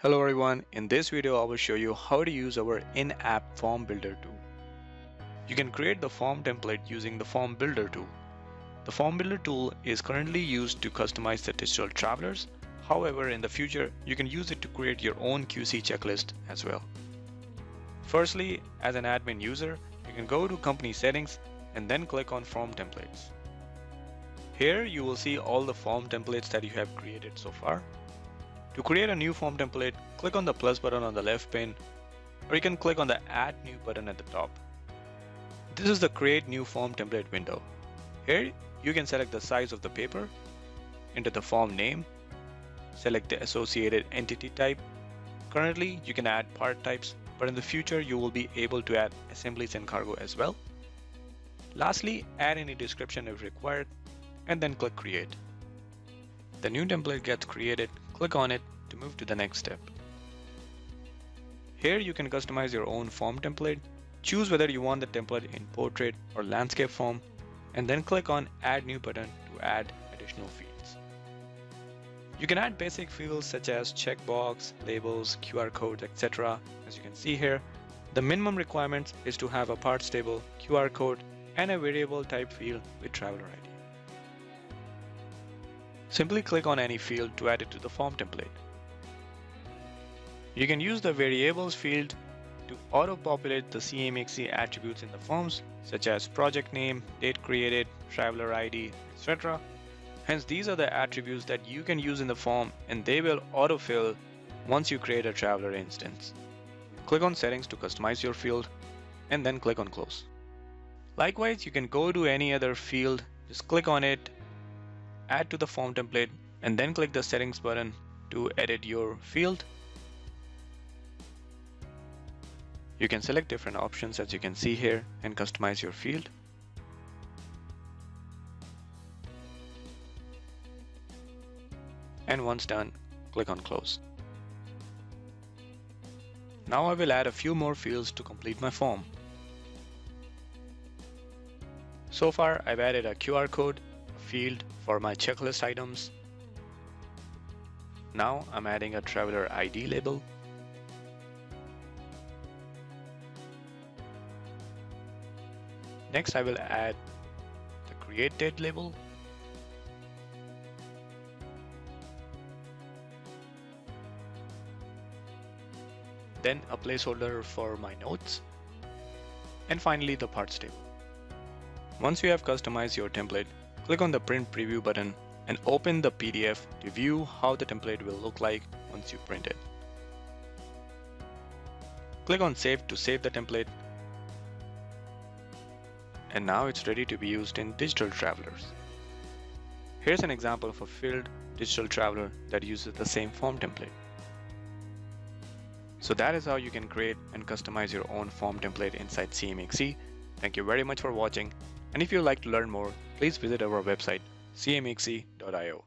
Hello everyone, in this video I will show you how to use our in-app form builder tool. You can create the form template using the form builder tool. The form builder tool is currently used to customize the digital travelers. However, in the future, you can use it to create your own QC checklist as well. Firstly, as an admin user, you can go to company settings and then click on form templates. Here you will see all the form templates that you have created so far. To create a new form template, click on the plus button on the left pane, or you can click on the Add New button at the top. This is the Create New Form Template window. Here, you can select the size of the paper, enter the form name, select the associated entity type. Currently, you can add part types, but in the future, you will be able to add assemblies and cargo as well. Lastly, add any description if required, and then click Create. The new template gets created. Click on it to move to the next step. Here you can customize your own form template. Choose whether you want the template in portrait or landscape form, and then click on Add New button to add additional fields. You can add basic fields such as checkbox, labels, QR codes, etc. As you can see here, the minimum requirements is to have a parts table, QR code, and a variable type field with traveler ID. Simply click on any field to add it to the form template. You can use the variables field to auto-populate the cmExe attributes in the forms, such as project name, date created, traveler ID, etc. Hence, these are the attributes that you can use in the form, and they will autofill once you create a traveler instance. Click on Settings to customize your field, and then click on Close. Likewise, you can go to any other field, just click on it, add to the form template, and then click the settings button to edit your field. You can select different options as you can see here and customize your field. And once done, click on Close. Now I will add a few more fields to complete my form. So far, I've added a QR code, field for my checklist items. Now I'm adding a traveler ID label. Next I will add the create date label. Then a placeholder for my notes. And finally the parts table. Once you have customized your template, click on the Print Preview button and open the PDF to view how the template will look like once you print it. Click on Save to save the template. And now it's ready to be used in digital travelers. Here's an example of a filled digital traveler that uses the same form template. So that is how you can create and customize your own form template inside cmExe. Thank you very much for watching. And if you'd like to learn more, please visit our website, cmExe.io.